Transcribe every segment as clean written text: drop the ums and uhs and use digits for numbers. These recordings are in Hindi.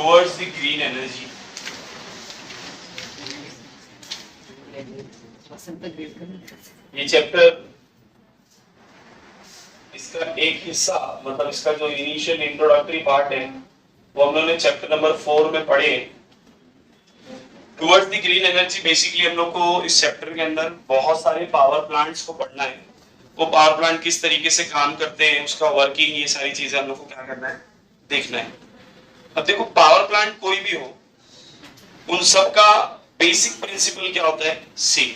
Towards the green energy. ये चैप्टर इसका एक हिस्सा मतलब इसका जो इनिशियल इंट्रोडक्टरी पार्ट है वो हम लोगों ने चैप्टर नंबर 4 में पढ़े। Towards the green energy basically हम लोग को इस चैप्टर के अंदर बहुत सारे पावर प्लांट्स को पढ़ना है। वो पावर प्लांट किस तरीके से काम करते हैं, उसका वर्किंग, ये सारी चीजें हम लोग को क्या करना है, देखना है। अब देखो पावर प्लांट कोई भी हो, उन सब का बेसिक प्रिंसिपल क्या होता है, सेम।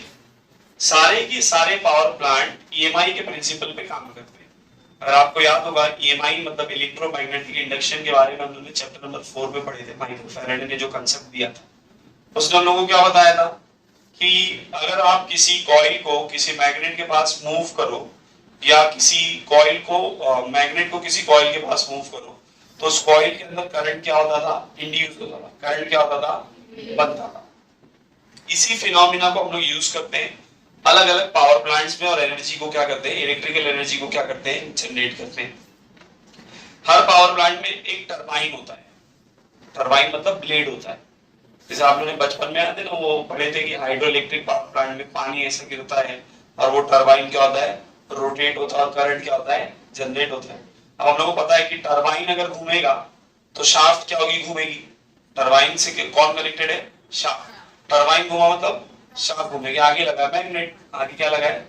सारे के सारे पावर प्लांट ईएमआई के प्रिंसिपल पे काम करते हैं। अगर आपको याद होगा ईएमआई मतलब इलेक्ट्रोमैग्नेटिक इंडक्शन के बारे में हम लोगों ने चैप्टर नंबर 4 में पढ़े थे। माइकल फैराडे ने जो कांसेप्ट दिया था उसने हम लोगों को क्या बताया था कि अगर आप किसी कॉइल को किसी मैग्नेट के पास मूव करो या किसी कॉइल को मैग्नेट को किसी कॉइल के पास मूव करो तो उस कॉइल के अंदर करंट क्या होता था, इंड्यूस होता था। करंट क्या होता था, बनता था। इसी फिनोमिना को हम लोग यूज करते हैं अलग अलग पावर प्लांट्स में और एनर्जी को क्या करते हैं, इलेक्ट्रिकल एनर्जी को क्या करते हैं, जनरेट करते हैं। हर पावर प्लांट में एक टरबाइन होता है। टरबाइन मतलब ब्लेड होता है। जैसे आप लोगों ने बचपन में आते ना वो पढ़े थे कि हाइड्रो इलेक्ट्रिक पावर प्लांट में पानी ऐसा गिरता है और वो टरबाइन क्या होता है, रोटेट होता है और करंट क्या होता है, जनरेट होता है। अब हम लोगों को पता है कि टरबाइन अगर घूमेगा तो शाफ्ट क्या होगी, घूमेगी। टरबाइन से कौन कनेक्टेड है, शाफ्ट। टरबाइन घूमा मतलब शाफ्ट घूमेगी। आगे लगा मैग्नेट, आगे क्या लगा है,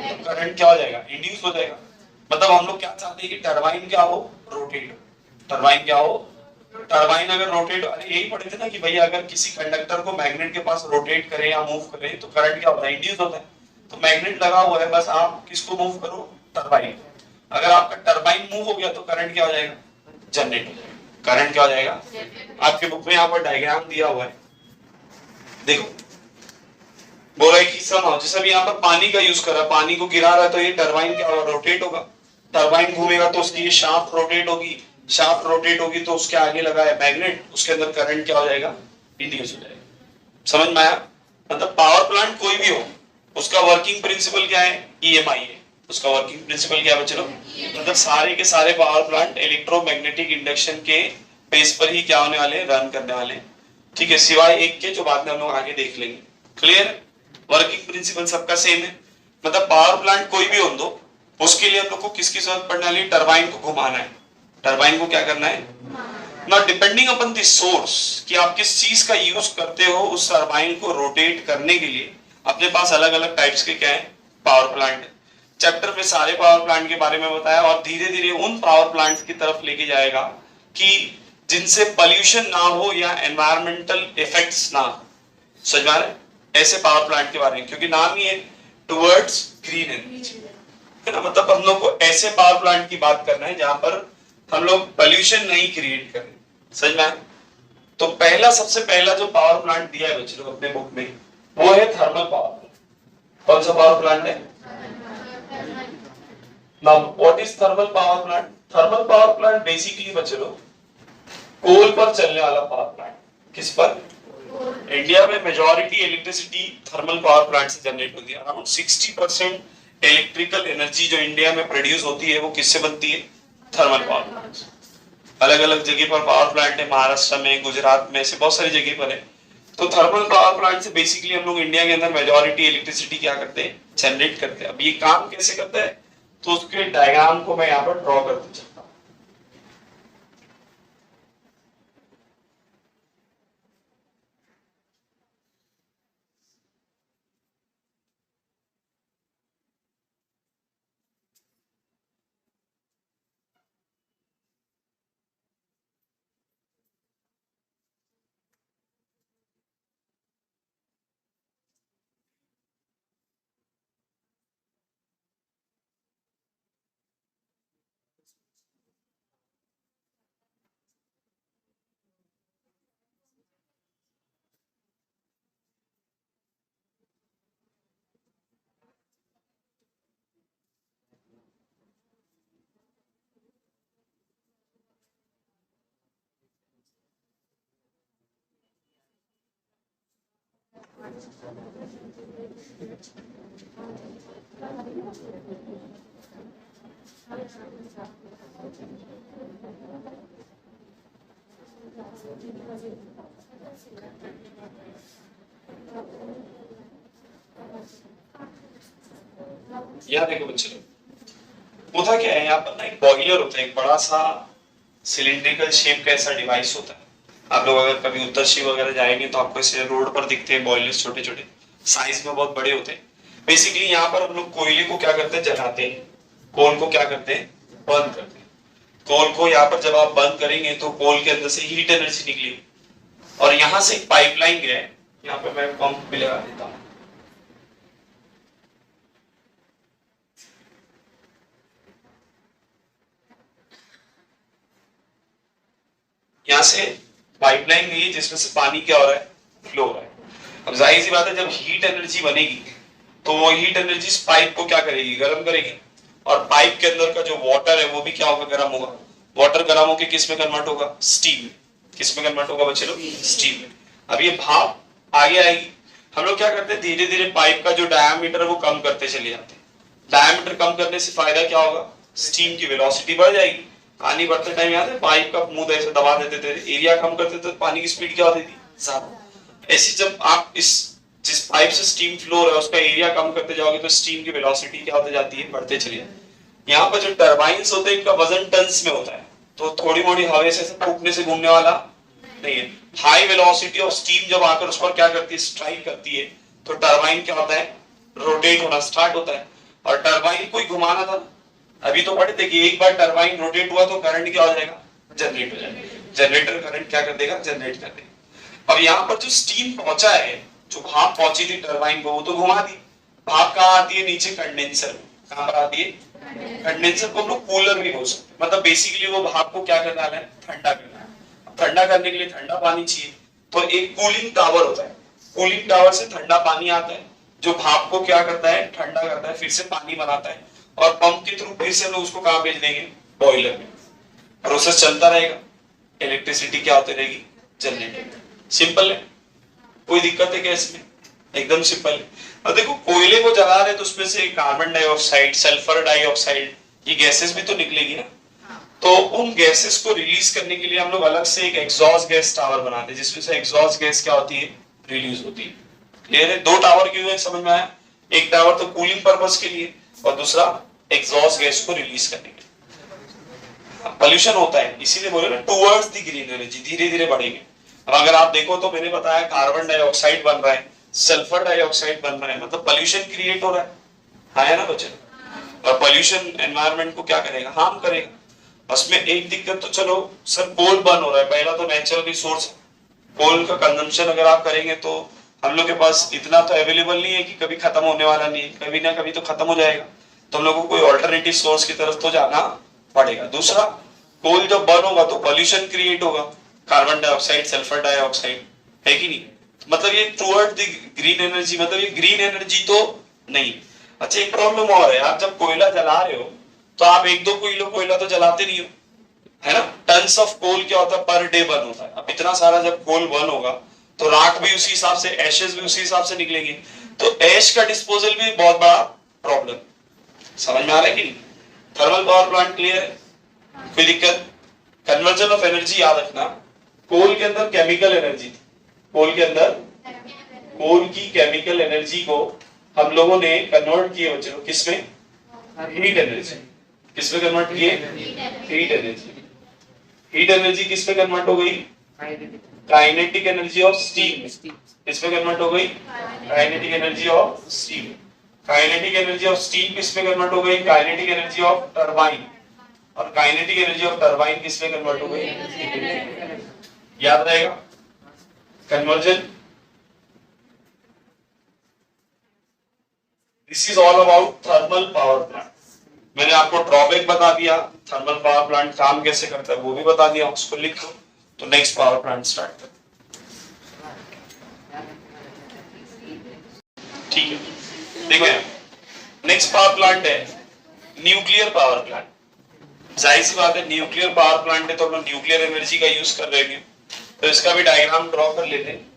तो करंट क्या हो जाएगा, इंड्यूस हो जाएगा। मतलब हम लोग क्या चाहते हैं कि टरबाइन क्या हो, रोटेट हो। टरबाइन क्या हो, टरबाइन अगर रोटेट, अरे यही पढ़े थे ना कि भैया अगर किसी कंडक्टर को मैग्नेट के पास रोटेट करें या मूव करें तो करंट क्या होता है, इंड्यूस होता है। तो मैग्नेट लगा हुआ है, बस आप किसको मूव करो, टरबाइन। अगर आपका टरबाइन मूव हो गया तो करंट क्या हो जाएगा, जनरेट हो जाएगा। करंट क्या हो जाएगा, आपके बुक में यहाँ पर डायग्राम दिया हुआ है, देखो। बोला है कि समझो जैसे अभी यहाँ पर पानी का यूज करा, पानी को गिरा रहा है तो ये टरबाइन क्या होगा, रोटेट होगा। टरबाइन घूमेगा तो उसकी ये शाफ्ट रोटेट होगी। शाफ्ट रोटेट होगी तो उसके आगे लगा है मैग्नेट, उसके अंदर करंट क्या हो जाएगा, इंड्यूस हो जाएगा। समझ में आया। मतलब पावर प्लांट कोई भी हो उसका वर्किंग प्रिंसिपल क्या है, ईएमआई है। उसका वर्किंग प्रिंसिपल क्या है बच्चों, मतलब सारे के सारे पावर प्लांट इलेक्ट्रोमैग्नेटिक इंडक्शन के बेस पर ही क्या होने वाले, रन करने वाले। ठीक है, सिवाय एक के जो बाद में हम लोग आगे देख लेंगे। क्लियर। वर्किंग प्रिंसिपल सबका सेम है। मतलब पावर प्लांट कोई भी हो दो, उसके लिए हम लोग को किसकी जरूरत पड़ने वाली, टरबाइन को घुमाना है। टरबाइन को क्या करना है, not depending upon the source कि आप किस चीज का यूज करते हो। उस टरबाइन को रोटेट करने के लिए अपने पास अलग अलग टाइप्स के क्या है, पावर प्लांट है। चैप्टर में सारे पावर प्लांट के बारे में बताया और धीरे धीरे उन पावर प्लांट्स की तरफ लेके जाएगा कि जिनसे पोल्यूशन ना हो या एनवायरमेंटल इफेक्ट्स ना हो। समझ में आ रहा है, ऐसे पावर प्लांट के बारे में, क्योंकि नाम ही है टुवर्ड्स ग्रीन एनर्जी, है ना। मतलब हम लोग को ऐसे पावर प्लांट की बात करना है जहां पर हम लोग पोल्यूशन नहीं क्रिएट करें। समझ में आया। तो पहला, सबसे पहला जो पावर प्लांट दिया है बच्चों अपने बुक में वो है थर्मल पावर प्लांट। कौन सा पावर प्लांट है, now what is thermal power plant. Thermal power plant basically बच्चों कोल पर चलने वाला पावर प्लांट। किस पर, इंडिया में majority electricity thermal power plant से जनरेट होती है। अराउंड 60% इलेक्ट्रिकल एनर्जी जो इंडिया में प्रोड्यूस होती है वो किससे बनती है, थर्मल पावर प्लांट। अलग अलग जगह पर पावर प्लांट है, महाराष्ट्र में, गुजरात में, ऐसे बहुत सारी जगह पर है। तो थर्मल पावर प्लांट से बेसिकली हम लोग इंडिया के अंदर मेजॉरिटी इलेक्ट्रिसिटी क्या करते हैं, जनरेट करते हैं। अब ये काम कैसे करता है तो उसके डायग्राम को मैं यहाँ पर ड्रॉ करते चलता हूँ। यहाँ देखो बच्चे लोग, होता क्या है यहाँ पर ना, एक बॉयलर होता है, एक बड़ा सा सिलिंड्रिकल शेप का ऐसा डिवाइस होता है। आप लोग अगर कभी उत्तरशी वगैरह जाएंगे तो आपको ऐसे रोड पर दिखते हैं बॉयलर्स, छोटे छोटे साइज में बहुत बड़े होते हैं। बेसिकली यहाँ पर हम लोग कोयले को क्या करते हैं, जलाते हैं। कोल को क्या करते हैं, बंद करते हैं। कोल को यहाँ पर जब आप बंद करेंगे तो कोल के अंदर से हीट एनर्जी निकलेगी, और यहाँ से एक पाइपलाइन गया है, यहाँ पे मैं पंप भी लगा देता हूँ। यहाँ से पाइपलाइन गई है जिसमें से पानी क्या हो रहा है, फ्लो हो रहा है। अब जाहिर सी बात है, जब हीट एनर्जी बनेगी तो वो हीट एनर्जी इस पाइप को क्या करेगी, गर्म करेगी, और पाइप के अंदर का जो वाटर है वो भी क्या होगा, गर्म होगा। वाटर गर्म होकर किस में कन्वर्ट होगा, स्टीम। किस में कन्वर्ट होगा बच्चे लोग, स्टीम में। अब ये भाप आगे आएगी। हम लोग क्या करते हैं, धीरे धीरे पाइप का जो डायामीटर है वो कम करते चले जाते हैं। डायामीटर कम करने से फायदा क्या होगा, स्टीम की वेलोसिटी बढ़ जाएगी। पानी बढ़ते टाइम याद है, पाइप का मुंह ऐसे दबा देते थे, एरिया कम करते थे, तो पानी की स्पीड क्या होती थी, ज्यादा। ऐसे जब आप इस जिस पाइप से स्टीम फ्लो हो रहा है उसका एरिया कम करते जाओगे तो स्टीम की वेलोसिटी क्या होती जाती है, बढ़ते चली जाती है। यहाँ पर जो टरबाइन्स होते हैं इनका वजन टन्स में होता है, तो थोड़ी मोड़ी हवा से फूकने से घूमने वाला नहीं है। हाई वेलोसिटी ऑफ स्टीम जब आकर उस पर क्या करती है, स्ट्राइक करती है, तो टरबाइन क्या होता है, रोटेट होना स्टार्ट होता है। और टरबाइन को ही घुमाना था। अभी तो पढ़े थे कि एक बार टरबाइन रोटेट हुआ तो करंट क्या हो जाएगा, जनरेट हो जाएगा। जनरेटर करंट क्या कर देगा, जनरेट कर देगा। अब यहाँ पर जो स्टीम पहुंचा है, जो भाप पहुंची थी टरबाइन को, वो तो घुमा दी। भाप कहाँ आती है, नीचे कंडेंसर। कहाँ पर आती है, कंडेंसर को हम लोग कूलर भी बोल सकते हैं। मतलब बेसिकली वो भाप को क्या करना है, ठंडा करना है। ठंडा करने के लिए ठंडा पानी चाहिए, तो एक कूलिंग टावर होता है। कूलिंग टावर से ठंडा पानी आता है जो भाप को क्या करता है, ठंडा करता है, फिर से पानी बनाता है, और पंप के थ्रू फिर से हम लोग उसको कहाँ भेज देंगे, बॉयलर में। प्रोसेस चलता रहेगा, इलेक्ट्रिसिटी क्या होती रहेगी, जनरेट। सिंपल है, कोई दिक्कत है क्या इसमें, एकदम सिंपल है। अब देखो कोयले को जला रहे तो उसमें से कार्बन डाइऑक्साइड, सल्फर डाइऑक्साइड, ये गैसेस भी तो निकलेगी ना। तो उन गैसेस को रिलीज करने के लिए हम लोग अलग से एक एग्जॉस्ट गैस टावर बनाते हैं, जिसमें से एग्जॉस्ट गैस क्या होती है, रिलीज होती है। क्लियर है, दो टावर क्यों है समझ में आया। एक टावर तो कूलिंग पर्पस के लिए, और दूसरा एग्जॉस्ट गैस को रिलीज करने के लिए। पोल्यूशन होता है, इसीलिए बोले ना टुवर्ड्स द ग्रीन एनर्जी, धीरे धीरे बढ़ेंगे। अब अगर आप देखो तो मैंने बताया कार्बन डाइऑक्साइड बन रहा है, सल्फर डाइऑक्साइड बन रहा है, मतलब पोल्यूशन क्रिएट हो रहा है ना बच्चे। और पोल्यूशन एनवायरनमेंट को क्या करेगा, हार्म करेगा। उसमें एक दिक्कत तो चलो सर, कोल बर्न हो रहा है, पहला तो नेचुरल रिसोर्स है। कोल का कंजम्पशन अगर आप करेंगे तो हम लोग के पास इतना तो अवेलेबल नहीं है कि कभी खत्म होने वाला नहीं है, कभी ना कभी तो खत्म हो जाएगा। तो हम लोग को कोई ऑल्टरनेटिव सोर्स की तरफ तो जाना पड़ेगा। दूसरा, कोल जब बर्न होगा तो पॉल्यूशन क्रिएट होगा, कार्बन डाइऑक्साइड, सल्फर डाइऑक्साइड, है कि नहीं। मतलब ये टुवर्ड द ग्रीन एनर्जी, मतलब ये ग्रीन एनर्जी तो नहीं। अच्छा एक प्रॉब्लम और है, आप जब कोयला जला रहे हो तो आप एक दो किलो कोयला तो जलाते नहीं हो, है ना। टन्स ऑफ कोल क्या होता है, पर डे बर्न होता है। अब इतना सारा जब कोल बर्न होगा तो राख भी उसी हिसाब से, एशेस भी उसी हिसाब से निकलेंगे। तो ऐश का डिस्पोजल भी बहुत बड़ा प्रॉब्लम। समझ में आ रहा है कि नहीं। थर्मल पावर प्लांट क्लियर है, कोई दिक्कत। कन्वर्जन ऑफ एनर्जी याद रखना, कोल के अंदर केमिकल एनर्जी थी, कोल के अंदर, कोल की केमिकल एनर्जी को हम लोगों ने कन्वर्ट किए बच्चों किसमें, हीट एनर्जी। किसमें कन्वर्ट किए, हीट एनर्जी। हीट एनर्जी किसमें कन्वर्ट हो गई, काइनेटिक एनर्जी ऑफ स्टीम। किसमें कन्वर्ट हो गई, kinetic energy of steam. Kinetic energy of steam किसमें कन्वर्ट हो गई, काइनेटिक एनर्जी ऑफ टरबाइन। और काइनेटिक एनर्जी ऑफ टरबाइन किसमें कन्वर्ट हो गई, याद रहेगा conversion. This is all about thermal power plant. मैंने आपको ड्रॉबैक बता दिया, थर्मल पावर प्लांट काम कैसे करता है वो भी बता दिया, उसको लिख दो। तो नेक्स्ट पावर प्लांट स्टार्ट कर, ठीक है। देखो यार, नेक्स्ट पावर प्लांट है न्यूक्लियर पावर प्लांट। जाहिर सी बात है न्यूक्लियर पावर प्लांट है तो हम न्यूक्लियर एनर्जी का यूज कर रहे हैं, तो इसका भी डायग्राम ड्रॉ कर लेते हैं।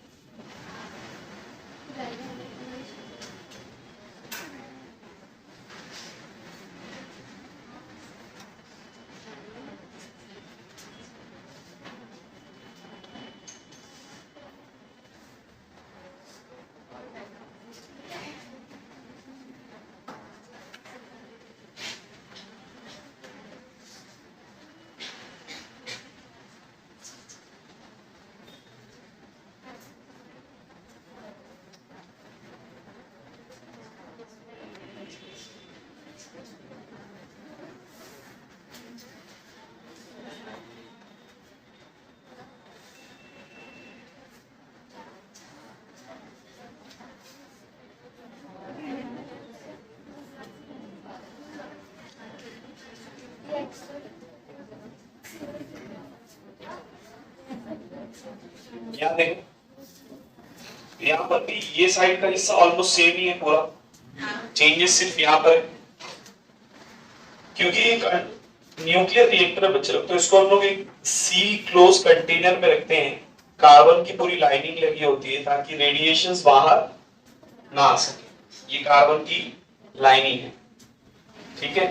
यहाँ देखो, यहाँ पर भी ये साइड का हिस्सा ऑलमोस्ट सेम ही है पूरा, चेंजेस सिर्फ यहाँ पर है। क्योंकि एक न्यूक्लियर रिएक्टर है बच्चों, तो इसको हम लोग एक सील क्लोज कंटेनर में रखते हैं, कार्बन की पूरी लाइनिंग लगी होती है ताकि रेडिएशंस बाहर ना आ सके। ये कार्बन की लाइनिंग है, ठीक है।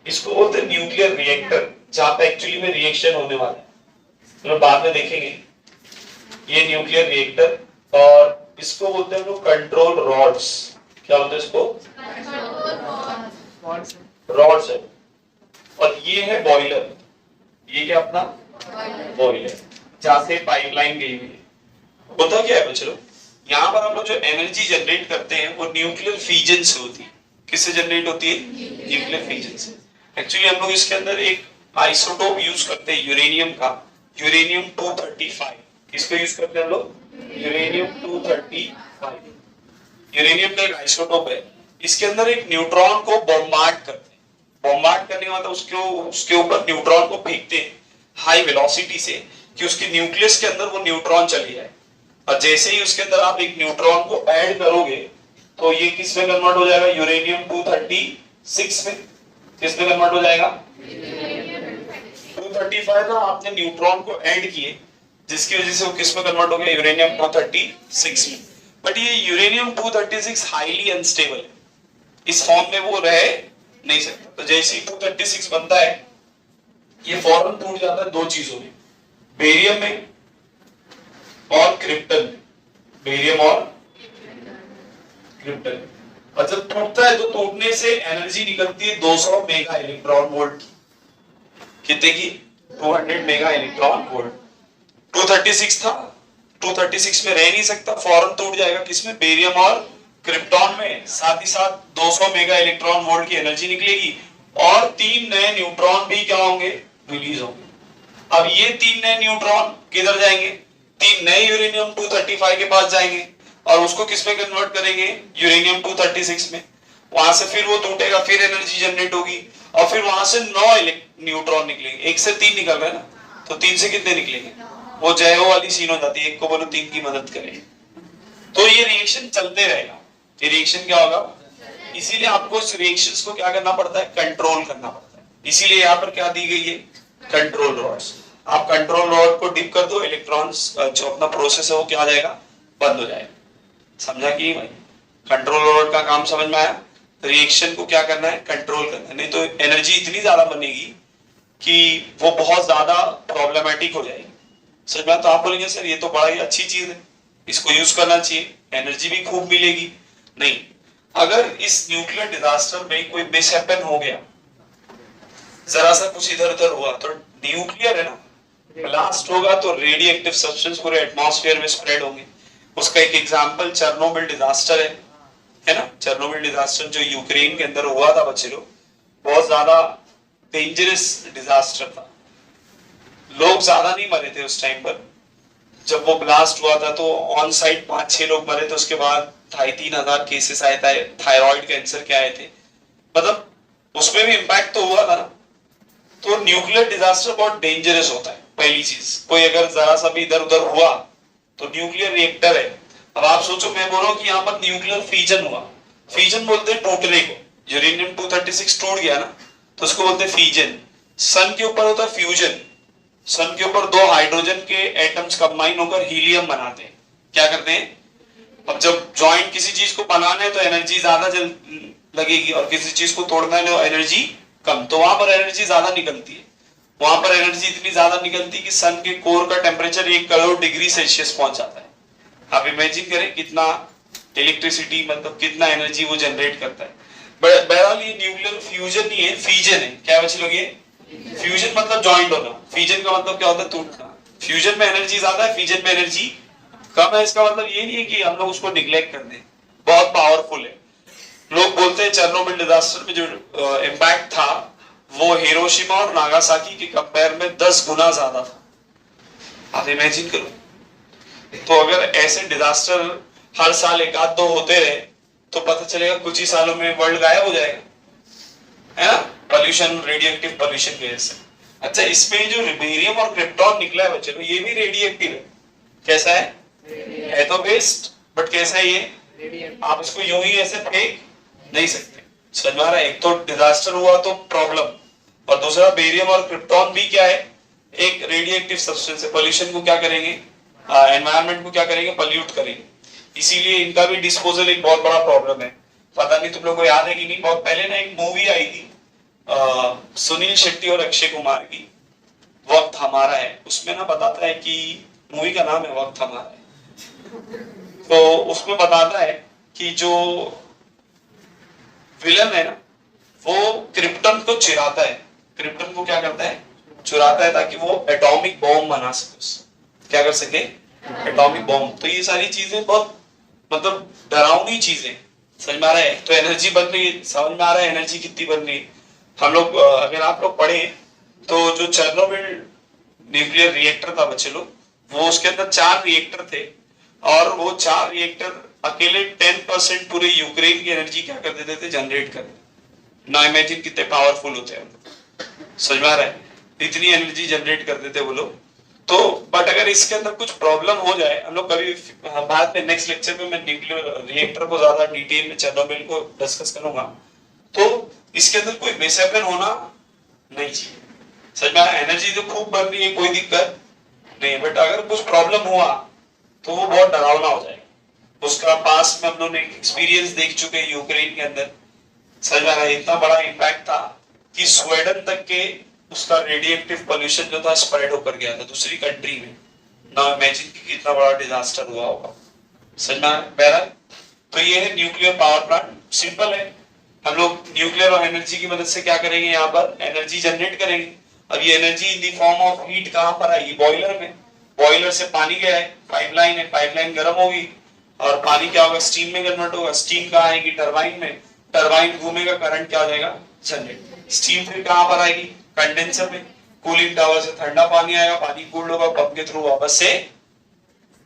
इसको बोलते हैं न्यूक्लियर रिएक्टर, जहां पे एक्चुअली में रिएक्शन होने वाला है, तो बाद में देखेंगे। ये न्यूक्लियर रिएक्टर, और इसको बोलते हैं लोग कंट्रोल रॉड्स। क्या बोलते हैं इसको? रॉड्स है। और ये है बॉयलर, ये क्या अपना बॉयलर, जहां से पाइपलाइन गई हुई है। होता क्या है बच्चों, यहाँ पर हम लोग जो एनर्जी जनरेट करते हैं वो न्यूक्लियर फ्यूजन से होती है। किससे जनरेट होती है? न्यूक्लियर फ्यूजन से। एक्चुअली हम लोग इसके अंदर एक आइसोटोप यूज करते हैं यूरेनियम का, यूरेनियम 235। किसको यूज करते हैं हम लोग? यूरेनियम 235। यूरेनियम का एक आइसोटोप है, इसके अंदर एक न्यूट्रॉन को बॉम्बार्ड करते हैं। बॉम्बार्ड करने का मतलब उसके ऊपर न्यूट्रॉन को फेंकते हैं हाई वेलोसिटी से, कि उसके न्यूक्लियस के अंदर वो न्यूट्रॉन चली जाए। और जैसे ही उसके अंदर आप एक न्यूट्रॉन को ऐड करोगे तो ये किस में कन्वर्ट हो जाएगा? यूरेनियम 236 में। किस में कन्वर्ट हो जाएगा? 235 ना, आपने न्यूट्रॉन को ऐड किए, जिसकी वजह से वो किस में कन्वर्ट हो गया? यूरेनियम 236 में। बट ये यूरेनियम 236 हाईली अनस्टेबल है, इस फॉर्म में वो रह नहीं सकता। तो जैसे ही 236 बनता है, ये फौरन टूट जाता है दो चीजों में, बेरियम में और क्रिप्टन। बेरियम और क्रिप्टन। और जब टूटता है तो टूटने से एनर्जी निकलती है 200 मेगा इलेक्ट्रॉन वोल्ट की। कितने की? 200 मेगा इलेक्ट्रॉन वोल्ट। 236 था, 236 में रह नहीं सकता, फौरन टूट जाएगा। किसमें? बेरियम और क्रिप्टॉन में। साथ ही साथ 200 मेगा इलेक्ट्रॉन वोल्ट की एनर्जी निकलेगी, और 3 नए न्यूट्रॉन भी क्या होंगे? रिलीज होंगे। अब ये 3 नए न्यूट्रॉन किधर जाएंगे? 3 नए यूरेनियम 235 के पास जाएंगे, और उसको किस में कन्वर्ट करेंगे? यूरेनियम 236 में। वहां से फिर वो टूटेगा, फिर एनर्जी जनरेट होगी, और फिर वहां से 9 न्यूट्रॉन निकलेंगे। 1 से 3 निकल रहे हैं ना, तो 3 से कितने निकलेंगे? वो जयो वाली सीन हो जाती है, एक को बोलो 3 की मदद करें। तो ये रिएक्शन चलते रहेगा। ये रिएक्शन क्या होगा? इसीलिए आपको इस रिएक्शंस को क्या करना पड़ता है? कंट्रोल करना पड़ता है। इसीलिए यहाँ पर क्या दी गई है? Control rods. आप कंट्रोल रॉड को डिप कर दो, इलेक्ट्रॉन्स जो अपना प्रोसेस है वो क्या आ जाएगा? बंद हो जाएगा। समझा कि भाई? कंट्रोल रॉड का काम समझ में आया? रिएक्शन को क्या करना है? कंट्रोल करना है, नहीं तो एनर्जी इतनी ज्यादा बनेगी कि वो बहुत ज्यादा प्रॉब्लमेटिक हो जाएगी। समझ में? तो आप बोलेंगे सर ये तो बड़ा ही अच्छी चीज है, इसको यूज करना चाहिए, एनर्जी भी खूब मिलेगी। नहीं, अगर इस न्यूक्लियर डिजास्टर में कोई मिसहैपन हो गया, जरा सा कुछ इधर उधर हुआ, तो न्यूक्लियर है ना, ब्लास्ट होगा तो रेडियो एक्टिव सब्सटेंस पूरे एटमॉस्फेयर में स्प्रेड होंगे। उसका एक एग्जांपल चेरनोबिल डिजास्टर है ना। चेरनोबिल डिजास्टर जो यूक्रेन के अंदर हुआ था बच्चे लोग, बहुत ज्यादा डेंजरस डिजास्टर था। लोग ज्यादा नहीं मरे थे उस टाइम पर। जब वो ब्लास्ट हुआ था तो ऑन साइट 5-6 लोग मरे थे, उसके बाद 2,500 केसेस आए थे थायराइड कैंसर के आए थे। मतलब उसमें भी इम्पैक्ट तो हुआ था ना। तो न्यूक्लियर डिजास्टर बहुत डेंजरस होता है। पहली चीज, कोई अगर जरा सा भी इधर उधर हुआ तो न्यूक्लियर रिएक्टर है। अब आप सोचो, मैं बोल रहा हूं कि यहाँ पर न्यूक्लियर फ्यूजन हुआ। फ्यूजन बोलते हैं टूटने को। यूरेनियम 236 टूट गया ना, तो उसको बोलते हैं फ्यूजन। सन के ऊपर होता है फ्यूजन। सन के ऊपर 2 हाइड्रोजन के एटम्स कंबाइन होकर हीलियम बनाते हैं। क्या करते हैं? अब जब जॉइंट किसी चीज को बनाना है तो एनर्जी ज्यादा लगेगी, और किसी चीज को तोड़ना है तो एनर्जी कम। तो वहां पर एनर्जी ज्यादा निकलती है। वहां पर एनर्जी इतनी ज्यादा निकलती है कि सन के कोर का टेम्परेचर 1 करोड़ डिग्री सेल्सियस पहुंच जाता है। आप इमेजिन करें कितना इलेक्ट्रिसिटी, मतलब कितना एनर्जी वो जनरेट करता है। बहरहाल ये न्यूक्लियर फ्यूजन नहीं है, फ्यूजन है। क्या बच्चे लोग? ये फ्यूजन मतलब ज्वाइंट होना। फ्यूजन का मतलब क्या होता है? टूटना। फ्यूजन में एनर्जी ज्यादा है, फ्यूजन में एनर्जी कम है। इसका मतलब ये नहीं है कि हम लोग उसको निग्लेक्ट कर दें, बहुत पावरफुल है। लोग बोलते हैं चेरनोबिल डिजास्टर में जो इम्पैक्ट था वो हिरोशिमा और नागासाकी के कंपेयर में 10 गुना ज्यादा था। आप इमेजिन करो। तो अगर ऐसे डिजास्टर हर साल 1-2 होते रहे तो पता चलेगा कुछ ही सालों में वर्ल्ड गायब हो जाएगा, है ना? पॉल्यूशन, रेडियोएक्टिव पॉल्यूशन की वजह से। अच्छा, इसमें जो बेरियम और क्रिप्टॉन निकला है बच्चों, ये भी रेडियो एक्टिव है। कैसा है तो बेस्ट, बट कैसा है ये, आप इसको यूं ही ऐसे फेंक नहीं सकते। समझ में आ रहा है? एक तो डिजास्टर हुआ तो प्रॉब्लम, और दूसरा बेरियम और क्रिप्टॉन भी क्या है, एक रेडियो एक्टिव सब्सटेंस है। पोल्यूशन को क्या करेंगे, एनवायरनमेंट को क्या करेंगे, पॉल्यूट करेंगे। इसीलिए इनका भी डिस्पोजल एक बहुत बड़ा प्रॉब्लम है। पता नहीं तुम लोग को याद है कि नहीं, बहुत पहले ना एक मूवी आई थी सुनील शेट्टी और अक्षय कुमार की, वक्त हमारा है। उसमें ना बताता है कि, मूवी का नाम है वक्त हमारा है, तो उसमें बताता है कि जो विलन है ना, वो क्रिप्टन को चुराता है। क्रिप्टन को क्या करता है, चुराता है, ताकि वो एटॉमिक बॉम्ब बना सके। क्या कर सके, एटॉमिक बॉम्ब। तो ये सारी चीजें बहुत मतलब डरावनी चीजें। समझ में आ रहा है? तो एनर्जी बन रही है, समझ में आ रहा है एनर्जी कितनी बन रही है। हम लोग अगर आप लोग पढ़े तो जो चेर्नोबिल न्यूक्लियर रिएक्टर था बच्चे लोग, वो उसके अंदर 4 रिएक्टर थे, और वो 4 रिएक्टर अकेले 10% पूरे यूक्रेन की एनर्जी क्या कर देते थे, जनरेट कर देते। ना इमेजिन कितने पावरफुल होते हैं। समझ में आ रहा है? इतनी एनर्जी जनरेट कर देते वो लोग। तो बट अगर इसके अंदर कुछ प्रॉब्लम हो जाए, हम लोग कभी बाद में नेक्स्ट लेक्चर में मैं न्यूक्लियर रिएक्टर को ज्यादा डिटेल में चेर्नोबिल को डिस्कस करूंगा, तो इसके अंदर कोई मिसहैपन होना नहीं चाहिए। समझ में आया? एनर्जी तो खूब बन रही है, कोई दिक्कत नहीं, बट अगर कुछ प्रॉब्लम हुआ तो वो बहुत डरावना हो जाएगा। उसका पास में हम लोग ने एक्सपीरियंस देख चुके हैं यूक्रेन के अंदर। समझ में आ रहा है? इतना बड़ा इम्पैक्ट था कि स्वीडन तक के उसका रेडिएटिव पोल्यूशन जो था स्प्रेड होकर गया था दूसरी कंट्री में। ना इमेजिन कि कितना बड़ा डिजास्टर हुआ होगा। समझ में आया? तो ये है न्यूक्लियर पावर प्लांट। सिंपल है, हम लोग न्यूक्लियर और एनर्जी की मदद से क्या करेंगे, यहाँ पर एनर्जी जनरेट करेंगे। अब ये energy in the form of heat कहां पर आएगी, बॉयलर में। बॉयलर से पानी गया है, पाइपलाइन है, पाइपलाइन गर्म होगी और पानी क्या होगा, स्टीम में कन्वर्ट होगा। स्टीम कहाँ आएगी, टरबाइन में। टरबाइन घूमेगा, करंट क्या हो जाएगा, जनरेट। स्टीम फिर कहां पर आएगी, कंडेंसर में। कूलिंग टावर से ठंडा पानी आएगा, पानी कूल्ड होगा, पंप के थ्रू वापस से।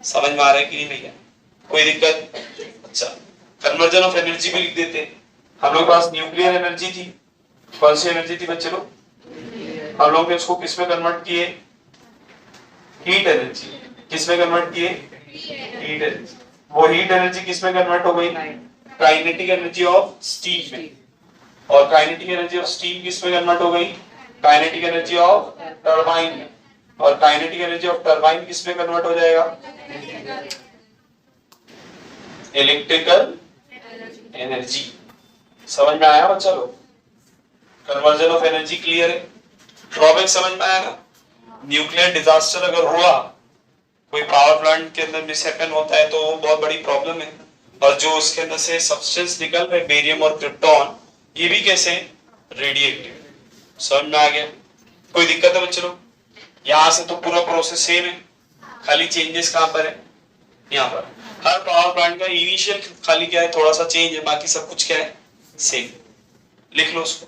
समझ में आ रहा है कि नहीं भैया, कोई दिक्कत? अच्छा, कन्वर्जन ऑफ एनर्जी भी लिख देते हैं। हम लोग के पास न्यूक्लियर एनर्जी थी, कौन सी एनर्जी थी बच्चे लोग, हम लोग ने उसको किसमें कन्वर्ट किए, हीट एनर्जी। किसमें कन्वर्ट किए, हीट एनर्जी। वो हीट एनर्जी किसमें कन्वर्ट हो गई, काइनेटिक एनर्जी ऑफ स्टीम में। और काइनेटिक एनर्जी ऑफ स्टीम किसमें कन्वर्ट हो गई, काइनेटिक एनर्जी ऑफ टरबाइन में। और काइनेटिक एनर्जी ऑफ टरबाइन किसमें कन्वर्ट हो जाएगा, इलेक्ट्रिकल एनर्जी। समझ में आया बच्चा लोग? कन्वर्जन ऑफ एनर्जी क्लियर है? ड्रॉबैक समझ में आया ना? न्यूक्लियर डिजास्टर अगर हुआ, कोई पावर प्लांट के अंदर मिसहैपन होता है, तो वो बहुत बड़ी प्रॉब्लम है। और जो उसके अंदर से सब्सटेंस निकल रहे बेरियम और क्रिप्टॉन, ये भी कैसे रेडिएटिव। समझ में आ गया? कोई दिक्कत है बच्चों लोग? यहाँ से तो पूरा प्रोसेस सेम है, खाली चेंजेस कहां पर है, यहाँ पर। हर पावर प्लांट का इनिशियल खाली क्या है, थोड़ा सा चेंज है, बाकी सब कुछ क्या है, सेम। लिख लो उसको।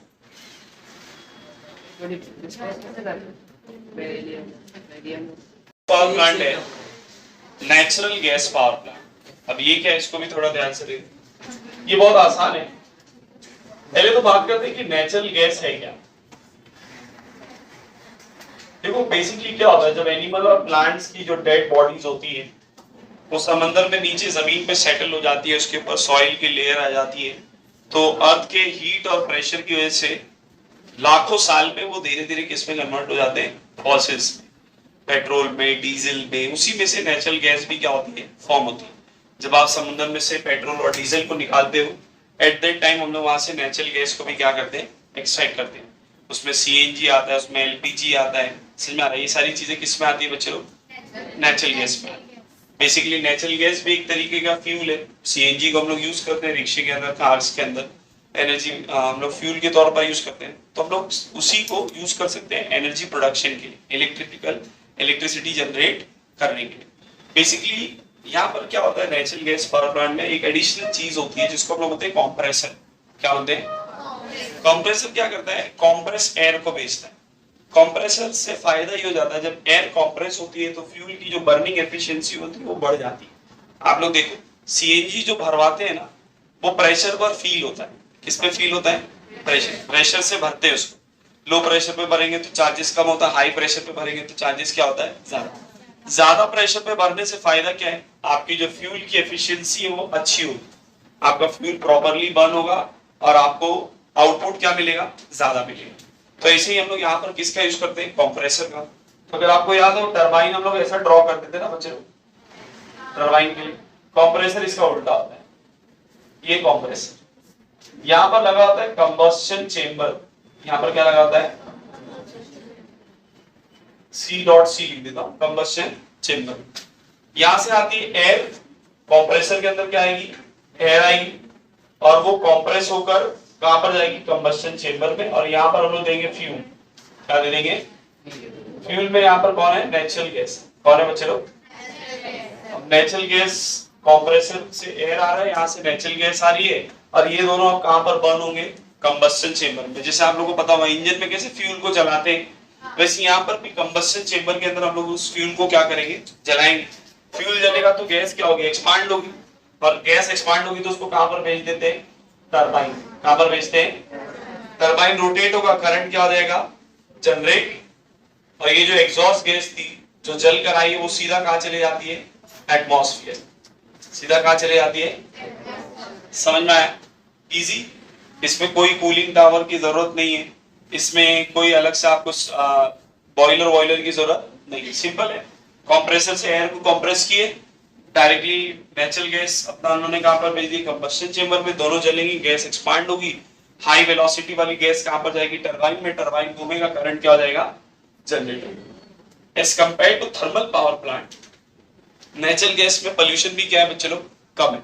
पावर प्लांट है नेचुरल गैस पावर प्लांट। अब ये क्या है, इसको भी थोड़ा ध्यान से देखो, ये बहुत आसान है। पहले तो बात करते हैं कि नेचुरल गैस है क्या। देखो बेसिकली क्या होता है, जब एनिमल और प्लांट्स की जो डेड बॉडीज होती है वो समंदर में नीचे जमीन पे सेटल हो जाती है, उसके ऊपर सॉइल की लेयर आ जाती है, तो अर्थ के हीट और प्रेशर की वजह से लाखों साल में वो धीरे धीरे किस में कन्वर्ट हो जाते हैं, फॉसिल्स में, पेट्रोल में, डीजल में। उसी में से नेचुरल गैस भी क्या होती है, फॉर्म होती है। जब आप समुद्र में से पेट्रोल और डीजल को निकालते हो, एट दैट टाइम हम लोग वहां से नेचुरल गैस को भी क्या करते हैं, एक्सट्रैक्ट करते हैं। उसमें सीएनजी आता है, उसमें एलपीजी आता है। समझ में आ रहा है? ये सारी चीजें किस में आती है बच्चे लोग, नेचुरल गैस में। बेसिकली नेचुरल गैस भी एक तरीके का फ्यूल है। सीएनजी को हम लोग यूज करते हैं रिक्शे के अंदर, कार्स के अंदर, एनर्जी हम लोग फ्यूल के तौर पर यूज करते हैं। तो हम लोग उसी को यूज कर सकते हैं एनर्जी प्रोडक्शन के लिए, इलेक्ट्रिसिटी जनरेट करने के लिए। बेसिकली यहाँ पर क्या होता है, नेचुरल गैस पावर प्लांट में एक एडिशनल चीज होती है जिसको हम लोग बोलते हैं कॉम्प्रेसर। क्या बोलते हैं, कॉम्प्रेसर क्या करता है, कॉम्प्रेस एयर को भेजता है। कंप्रेसर से फायदा ये हो जाता है, जब एयर कंप्रेस होती है तो फ्यूल की जो बर्निंग एफिशिएंसी होती है वो बढ़ जाती है। आप लोग देखो सीएनजी जो भरवाते हैं ना, वो प्रेशर पर फील होता है। किस पे फील होता है, प्रेशर से भरते हैं उसको। लो प्रेशर पे भरेंगे तो चार्जेस कम होता है, हाई प्रेशर पे भरेंगे तो चार्जेस क्या होता है, ज्यादा। ज्यादा प्रेशर पे भरने से फायदा क्या है, आपकी जो फ्यूल की एफिशिएंसी है वो अच्छी होगी, आपका फ्यूल प्रॉपरली बर्न होगा और आपको आउटपुट क्या मिलेगा, ज्यादा मिलेगा। तो ऐसे ही हम लोग यहाँ पर किसका यूज करते हैं, कंप्रेसर का। तो अगर आपको याद हो टरबाइन हम लोग ऐसा ड्रॉ करते थे ना बच्चे लोग, टरबाइन के लिए। कंप्रेसर इसका उल्टा होता है, ये कंप्रेसर। यहाँ पर लगा होता है कंबस्शन चेंबर, यहाँ पर क्या लगा होता है, C.C लिख देता हूं, कंबस्शन चेंबर। यहां से आती है एयर, कंप्रेसर के अंदर क्या आएगी, एयर आएगी, और वो कंप्रेस होकर कहां पर जाएगी, कंबस्शन चेंबर में। और यहां पर हम लोग देंगे फ्यूल, क्या दे देंगे, फ्यूल में यहां पर कौन है, नेचुरल गैस। कौन है बच्चे लोग, नेचुरल गैस, कंप्रेसर से एयर आ रहा है, यहां से नेचुरल गैस आ रही है, और ये दोनों अब कहां पर बर्न होंगे, कंबस्शन चेंबर में। जैसे आप लोगों को पता होगा इंजन में कैसे फ्यूल को जलाते हैं, वैसे यहाँ पर भी कंबस्शन चेंबर के अंदर हम लोग उस फ्यूल को क्या करेंगे, जलाएंगे। फ्यूल जलेगा तो गैस क्या होगी, एक्सपांड होगी, और गैस एक्सपांड होगी तो उसको कहां पर भेज देते हैं, टरबाइन। कहां पर भेजते हैं, टरबाइन रोटेट होगा, करंट क्या हो जाएगा, जनरेट, और ये जो एग्जॉस्ट गैस थी जो जल कर आई है वो सीधा कहां चले जाती है, एटमॉस्फेयर। सीधा कहां चले जाती है, समझ में आया, इजी। इसमें कोई कूलिंग टावर की जरूरत नहीं है, इसमें कोई अलग से आपको बॉयलर वॉयलर की जरूरत नहीं है, सिंपल है। कंप्रेसर से एयर को कंप्रेस किए, डायरेक्टली नेचुरल गैस अपना उन्होंने कहां पर भेज दी, कंबस्शन चेंबर में, दोनों जलेंगी, गैस एक्सपांड होगी, हाई वेलोसिटी वाली गैस कहां पर जाएगी, टरबाइन में, टरबाइन घूमेगा, करंट क्या हो जाएगा, जनरेट होगा। As compare to thermal power plant, natural gas में पोल्यूशन भी क्या है बच्चे लोग, कम है।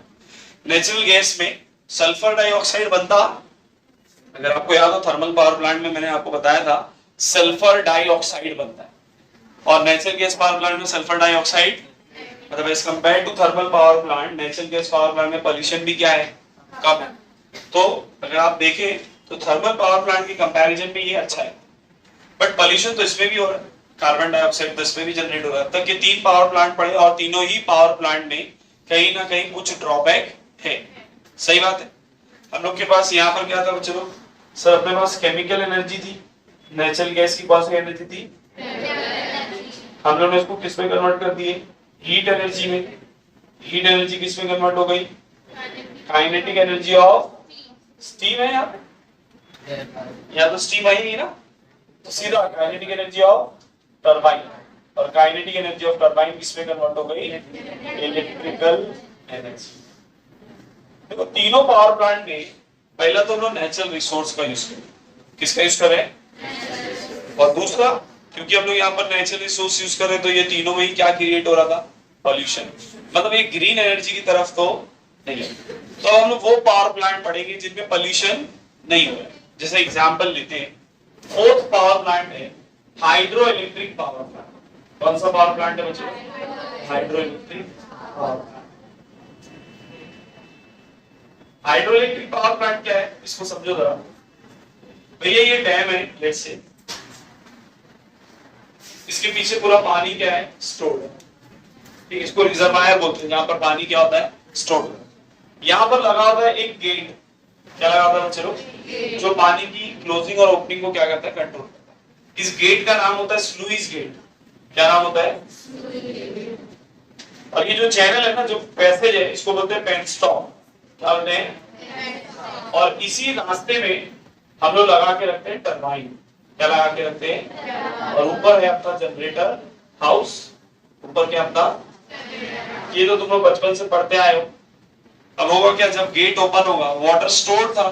नेचुरल गैस में सल्फर डाइऑक्साइड बनता, अगर आपको याद हो थर्मल पावर प्लांट में मैंने आपको बताया था सल्फर डाइऑक्साइड बनता है, और नेचुरल गैस पावर प्लांट में सल्फर डाइऑक्साइड, मतलब as compare to thermal power plant natural gas power plant में पोल्यूशन भी क्या है, कम है। तो अगर आप देखें तो थर्मल पावर प्लांट की कंपैरिजन में ये अच्छा है, बट पोल्यूशन तो इसमें भी हो रहा है, कार्बन डाइऑक्साइड तो इसमें भी जनरेट हो रहा है। तब ये 3 पावर प्लांट पड़े और तीनों ही पावर प्लांट में कहीं ना कहीं कुछ ड्रॉबैक है, सही बात है। हम लोग के पास यहाँ पर क्या था बच्चों लोग, सर अपने पास केमिकल एनर्जी थी, नेचुरल गैस की कौन सी एनर्जी थी, हम लोग ने इसको किस में कन्वर्ट कर दिए, हीट एनर्जी में। हीट एनर्जी किस में कन्वर्ट हो गई, काइनेटिक एनर्जी ऑफ स्टीम है, यहाँ तो स्टीम आई नहीं ना, तो सीधा काइनेटिक एनर्जी ऑफ टरबाइन, और काइनेटिक एनर्जी ऑफ टरबाइन किस में कन्वर्ट हो गई, इलेक्ट्रिकल एनर्जी। देखो तीनों पावर प्लांट में पहला तो हम लोग नेचुरल रिसोर्स का यूज करें, किसका यूज करें, और दूसरा क्योंकि हम लोग यहाँ पर नेचुरल रिसोर्स यूज कर रहे हैं तो ये तीनों में ही क्या क्रिएट हो रहा था, पॉल्यूशन। मतलब ये ग्रीन एनर्जी की तरफ तो नहीं है। तो हम लोग वो पावर प्लांट पढ़ेंगे जिनमें पॉल्यूशन नहीं हो रहा है। जैसे एग्जांपल लेते हैं, 4th पावर प्लांट है हाइड्रो इलेक्ट्रिक पावर प्लांट। कौन सा पावर प्लांट है बच्चों, hydro electric power plant. Hydro electric power plant क्या है, इसको समझो जरा। भैया ये डैम है, लेट्स से इसके पीछे पूरा पानी क्या है, स्टोर्ड है, ठीक, इसको रिजर्वायर बोलते हैं, जहां पर पानी क्या होता है, स्टोर्ड है। यहाँ पर लगा होता है एक गेट, क्या लगा होता है चलो, जो पानी की क्लोजिंग और ओपनिंग को क्या करता है, कंट्रोल करता है। इस गेट का नाम होता है स्लुइस गेट। क्या नाम होता है, और ये जो चैनल है ना, जो पैसेज है, इसको बोलते हैं पेनस्टॉक। क्या बोलते हैं, और इसी रास्ते में हम लोग लगा के रखते हैं टरबाइन। क्या लगा के रखते हैं, और ऊपर है अपना जनरेटर हाउस, ऊपर क्या अपना, ये तो तुम लोग बचपन से पढ़ते आए हो। अब होगा क्या, जब गेट ओपन होगा, वाटर स्टोर्ड था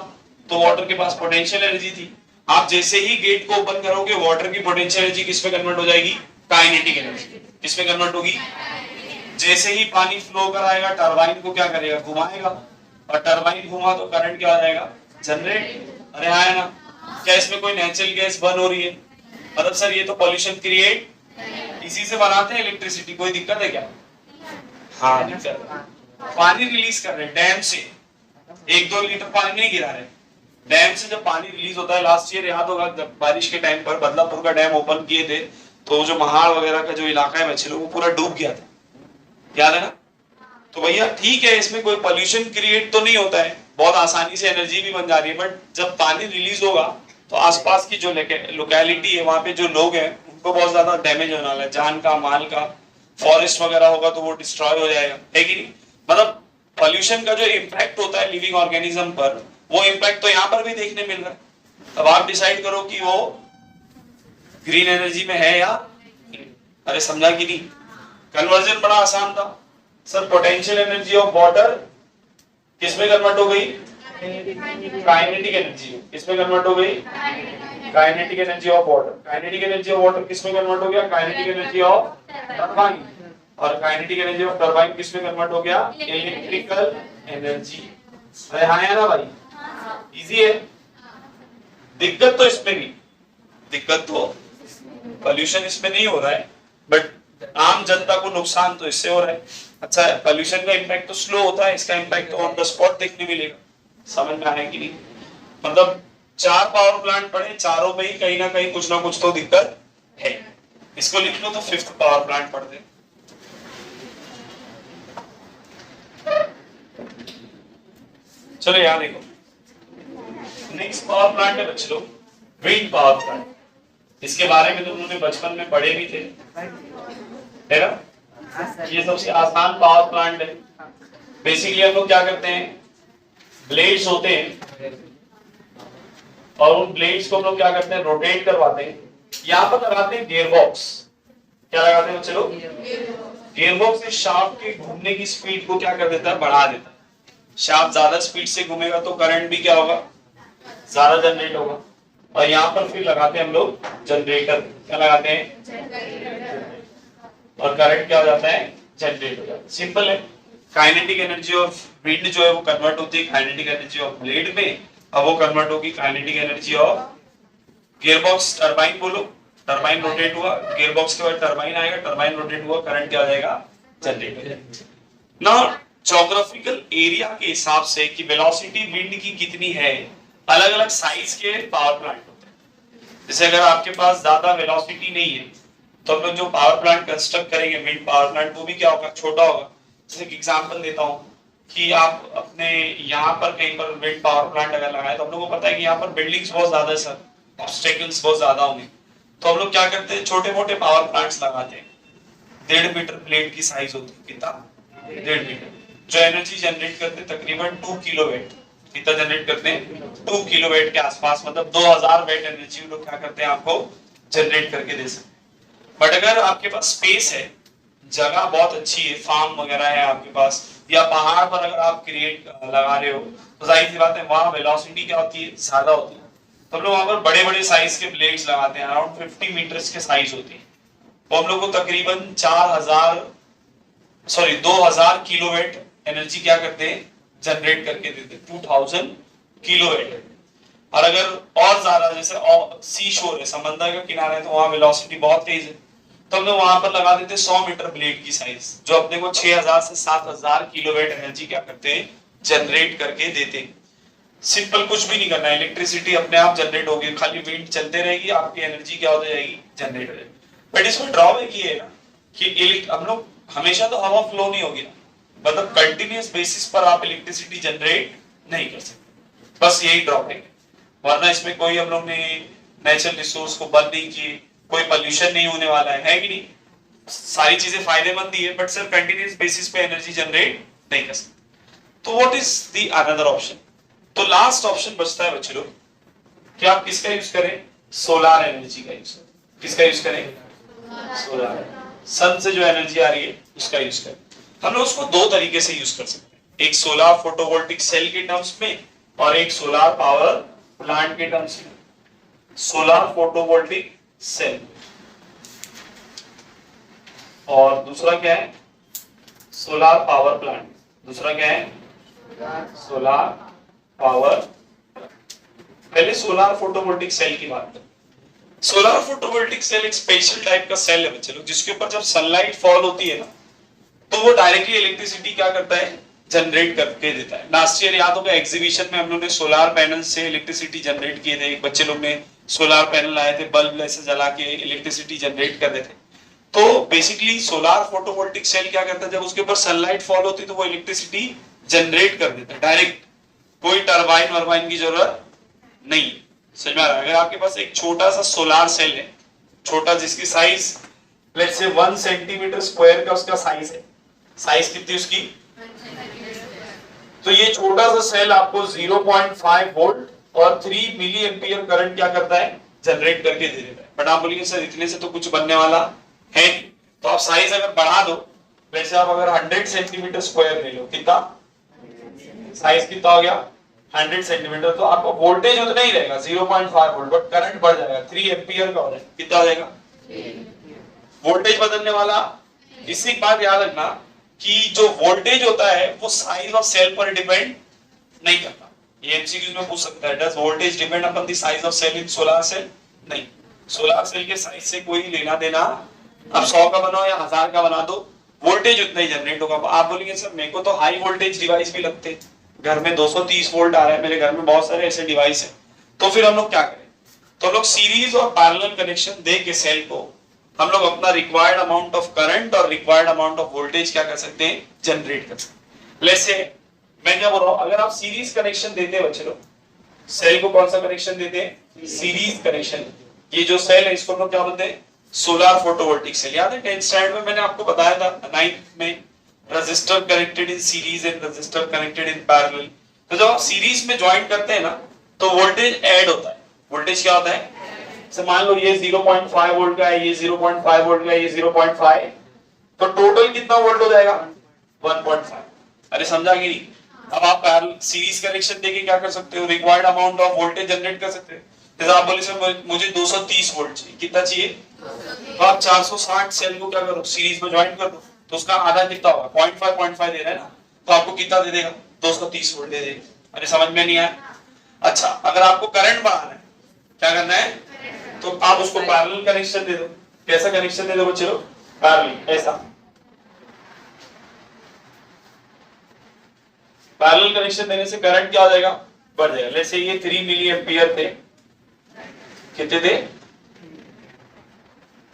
तो वाटर के पास पोटेंशियल एनर्जी थी। आप जैसे ही गेट को ओपन करोगे, वाटर की पोटेंशियल एनर्जी किस में कन्वर्ट हो जाएगी, काइनेटिक एनर्जी। किस में कन्वर्ट होगी, जैसे ही पानी फ्लो कर आएगा, टरबाइन को क्या करेगा, घुमाएगा, और टरबाइन घुमा तो करंट क्या आ जाएगा, जनरेट। अरे हाँ है ना, क्या इसमें कोई नेचुरल गैस बर्न हो रही है, मतलब सर ये तो पॉल्यूशन क्रिएट, इसी से बनाते हैं इलेक्ट्रिसिटी, कोई दिक्कत है क्या, हाँ दिक्कत है। पानी रिलीज कर रहे हैं डैम से, 1-2 लीटर पानी नहीं गिरा रहे, डैम से जब पानी रिलीज होता है। लास्ट ईयर याद होगा जब बारिश के टाइम पर बदलापुर का डैम ओपन किए थे, तो जो महाड़ वगैरह का जो इलाका है बच्चे लोग, वो पूरा डूब गया था, याद है ना। तो भैया ठीक है, इसमें कोई पॉल्यूशन क्रिएट तो नहीं होता है, बहुत आसानी से एनर्जी भी बन जा रही है, बट जब पानी रिलीज होगा तो आसपास की जो लोकेलिटी है, वहां पे जो लोग हैं, उनको बहुत ज्यादा डैमेज होने वाला है, जान का, माल का। फॉरेस्ट वगैरह होगा तो वो डिस्ट्रॉय हो जाएगा, है कि नहीं? मतलब पॉल्यूशन का जो इम्पैक्ट होता है लिविंग ऑर्गेनिज्म पर, वो इम्पैक्ट तो यहाँ पर भी देखने मिल रहा है। अब आप डिसाइड करो कि वो ग्रीन एनर्जी में है या, अरे समझा कि नहीं? कन्वर्जन बड़ा आसान था sir. Potential energy of water किसमें कन्वर्ट हो गई? Kinetic energy. किसमें कन्वर्ट हो गई? Kinetic energy of water. Kinetic energy of water किसमें कन्वर्ट हो गया? Kinetic energy of turbine. और काइनेटिक एनर्जी ऑफ टरबाइन किसमें कन्वर्ट हो गया? Electrical energy. अरे हाँ है ना भाई, इजी है। दिक्कत तो इसमें नहीं, दिक्कत तो पॉल्यूशन इसमें नहीं हो रहा है, बट आम जनता को नुकसान तो इससे हो रहा है। अच्छा, पॉल्यूशन का इम्पैक्ट तो स्लो होता है, इसका इम्पैक्ट तो ऑन द स्पॉट देखने मिलेगा। समझ में आया कि नहीं? मतलब 4 पावर प्लांट पड़े, चारों में ही कहीं ना कहीं कुछ ना कुछ तो दिक्कत है। इसको लिख लो तो 5th पावर प्लांट पढ़ दे। चलो यहाँ देखो, नेक्स्ट पावर प्लांट है बच्चों, विंड पावर प्लांट। इसके बारे में तो उन्होंने बचपन में पढ़े भी थे, है ना? ये सबसे आसान पावर प्लांट है। बेसिकली हम लोग क्या करते हैं, ब्लेड्स होते हैं और उन ब्लेड्स को हम लोग क्या करते हैं, रोटेट करवाते हैं। यहाँ पर लगाते हैं गियर बॉक्स। क्या लगाते हैं बच्चे लोग? गियर बॉक्स इस शाफ्ट के घूमने की स्पीड को क्या कर देता है, बढ़ा देता है। शाफ्ट ज्यादा स्पीड से घूमेगा तो करंट भी क्या होगा, ज्यादा जनरेट होगा। और यहाँ पर फिर लगाते हैं हम लोग जनरेटर। क्या लगाते हैं? और करंट क्या हो जाता है, जनरेट हो जाता है। सिंपल है। काइनेटिक एनर्जी ऑफ विंड जो है वो कन्वर्ट होती है काइनेटिक एनर्जी ऑफ ब्लेड में, अब वो कन्वर्ट होगी kinetic energy of gearbox. Turbine बोलो, टरबाइन रोटेट हुआ, गियरबॉक्स के बाद टरबाइन आएगा, टरबाइन रोटेट हुआ, करंट क्या आ जाएगा, जनरेट हो जाएगा ना। ज्योग्राफिकल एरिया के हिसाब से कि वेलोसिटी विंड की कितनी है, अलग अलग साइज के पावर प्लांट होते हैं। जैसे अगर आपके पास ज्यादा वेलोसिटी नहीं है तो हम लोग जो पावर प्लांट कंस्ट्रक्ट करेंगे विंड पावर प्लांट, वो भी क्या होगा, छोटा होगा। जैसे एक एग्जांपल देता हूं कि आप अपने यहाँ पर कहीं पर विंड पावर प्लांट अगर लगाए तो हम लोग को पता है कि यहाँ पर बिल्डिंग्स बहुत ज्यादा है सर, ऑब्स्टेकल्स बहुत ज्यादा होंगे, तो हम लोग क्या करते हैं, छोटे मोटे पावर प्लांट्स लगाते हैं। 1.5 मीटर प्लेट की साइज होती है, कितना, 1.5 मीटर, जो एनर्जी जनरेट करते हैं तकरीबन 2 किलोवाट। कितना जनरेट करते हैं, 2 किलोवाट के आसपास, मतलब 2000 वाट एनर्जी लोग क्या करते हैं, आपको जनरेट करके दे सकते हैं। बट अगर आपके पास स्पेस है, जगह बहुत अच्छी है, फार्म वगैरह है आपके पास, या पहाड़ पर अगर आप क्रिएट लगा रहे हो, तो जाहिर सी बात है वहां वेलोसिटी क्या होती है, ज्यादा होती है। तो हम लोग वहां पर बड़े बड़े साइज के ब्लेड्स लगाते हैं, अराउंड 50 मीटर्स के साइज होती है। तो हम लोग को तकरीबन 2000 किलोवाट एनर्जी क्या करते हैं, जनरेट करके देते हैं, 2000 किलोवाट। और अगर और ज्यादा, जैसे सी शोर है, समंदर का किनारा है, तो वहां वेलोसिटी बहुत तेज है, तो हम लोग वहां पर लगा देते हैं 100 मीटर ब्लेड की साइज, जो अपने को 6000 से 7000 किलोवाट एनर्जी क्या करते हैं, जनरेट करके देते हैं। सिंपल, कुछ भी नहीं करना है, इलेक्ट्रिसिटी अपने आप जनरेट होगी, खाली विंड चलते रहेगी, आपकी एनर्जी क्या हो जाएगी, जनरेट हो जाएगी। बट इसमें ड्रॉबैक ये है ना कि हम लोग हमेशा तो हवा फ्लो नहीं होगी ना, मतलब कंटिन्यूअस बेसिस पर आप इलेक्ट्रिसिटी जनरेट नहीं कर सकते, बस यही ड्रॉबैक है। वरना इसमें कोई हम लोग ने नेचुरल रिसोर्स को बंद नहीं किए, कोई पोल्यूशन नहीं होने वाला है कि नहीं, सारी चीजें फायदेमंद ही है, बट सर कंटिन्यूअस बेसिस पे एनर्जी जनरेट नहीं कर सकते। तो what is the another option? तो लास्ट ऑप्शन बचता है बच्चे लोग कि आप किसका यूज करें, सोलार एनर्जी का यूज करें। किसका यूज करें, सोलार, सन से जो एनर्जी आ रही है उसका यूज करें। हम लोग उसको दो तरीके से यूज कर सकते हैं, एक सोलार फोटोवोल्टिक सेल के टर्म्स में और एक सोलार पावर प्लांट के टर्म्स में। सोलार फोटोवोल्टिक सेल और दूसरा क्या है, सोलार पावर प्लांट। दूसरा क्या है, सोलार पावर। पहले सोलार फोटोवोल्टिक सेल की बात करें। सोलार फोटोवोल्टिक सेल एक स्पेशल टाइप का सेल है बच्चे लोग, जिसके ऊपर जब सनलाइट फॉल होती है ना, तो वो डायरेक्टली इलेक्ट्रिसिटी क्या करता है, जनरेट करके देता है। लास्ट ईयर याद होगा एग्जीबिशन में हम लोग ने सोलार पैनल से इलेक्ट्रिसिटी जनरेट किए थे, बच्चे लोग ने सोलार पैनल लाए थे, बल्ब ऐसे जला के इलेक्ट्रिसिटी जनरेट कर रहे थे। तो बेसिकली सोलार फोटोवोल्टिक सेल क्या करता है, जब उसके ऊपर सनलाइट फॉल होती है तो वो इलेक्ट्रिसिटी जनरेट कर देता है डायरेक्ट, कोई टरबाइन वर्बाइन की जरूरत नहीं। समझ में आ रहा है? अगर आपके पास एक छोटा सा सोलार सेल है, छोटा, जिसकी size let's say 1 centimetre square का उसका साइज है, साइज कितनी उसकी, तो ये छोटा सा सेल आपको 0.5 वोल्ट और 3 मिली एम्पियर करंट क्या करता है, जनरेट करके दे देता है। बट आप बोलिए सर इतने से तो कुछ बनने वाला है, तो आप साइज अगर बढ़ा दो, वैसे आप अगर 100 सेंटीमीटर स्क्वायर ले लो, कितना साइज कितना हो गया 100 सेंटीमीटर, तो आपका वोल्टेज उतना ही रहेगा 0.5 वोल्ट, बट करंट बढ़ जाएगा 3 एम्पियर का हो जाएगा, कितना हो जाएगा, वोल्टेज बदलने वाला। इसी बात याद रखना कि जो वोल्टेज होता है वो साइज ऑफ सेल पर डिपेंड नहीं करता। ये एमसीक्यू में पूछ सकता है, does voltage depend upon the size of cell in solar cell? नहीं, सोलर सेल के साइज से कोई लेना देना, अब 100 का बनाओ या 1000 का बना दो, वोल्टेज उतना ही जनरेट होगा। आप बोलेंगे सर मेरे को तो हाई वोल्टेज डिवाइस भी लगते हैं, घर में 230 वोल्ट आ रहा है, मेरे घर में बहुत सारे ऐसे डिवाइस है, तो फिर हम लोग क्या करें? तो लोग सीरीज और पैरेलल कनेक्शन दे के सेल को हम लोग अपना रिक्वायर्ड अमाउंट ऑफ करंट और रिक्वायर्ड अमाउंट ऑफ वोल्टेज क्या कर सकते हैं, जनरेट कर सकते हैं। जैसे मैं क्या बोल रहा हूं, अगर आप सीरीज कनेक्शन देते हैं बच्चे लोग, सेल को कौन सा कनेक्शन देते हैं, सीरीज कनेक्शन। ये जो सेल है इसको हम लोग क्या बोलते हैं, सोलर फोटोवोल्टिक सेल। याद है 10th स्टैंडर्ड में मैंने आपको बताया था 9th में, register connected in series and register connected in parallel. तो जब आप सीरीज में ज्वाइन करते हैं ना, तो वोल्टेज ऐड होता है। वोल्टेज क्या होता है, से मान लो ये 0.5 वोल्ट का है, ये 0.5 वोल्ट का है, ये 0.5, तो टोटल कितना वोल्ट हो जाएगा 1.5। अरे समझा कि नहीं? अब आप पैरेलल सीरीज कनेक्शन देके क्या कर सकते हो, required amount of voltage generate कर सकते हो। जैसे आप बोले सर मुझे 230 वोल्ट चाहिए, कितना चाहिए, तो आप 460 सेल को क्या करो, सीरीज में ज्वाइन कर दो, तो उसका आधा कितना होगा, 0.5 दे रहा है ना, तो आपको कितना दे देगा, 230 वोल्ट दे देगा। अरे समझ में नहीं आया? अच्छा, अगर आपको करंट बढ़ाना है, क्या करना है, तो आप उसको पैरेलल कनेक्शन दे दो। कैसा कनेक्शन दे दो बच्चे लोग, पैरेलल, ऐसा पैरेलल कनेक्शन देने से करंट क्या हो जाएगा, बढ़ जाएगा। जैसे ये 3 मिली एम्पियर थे, कितने थे,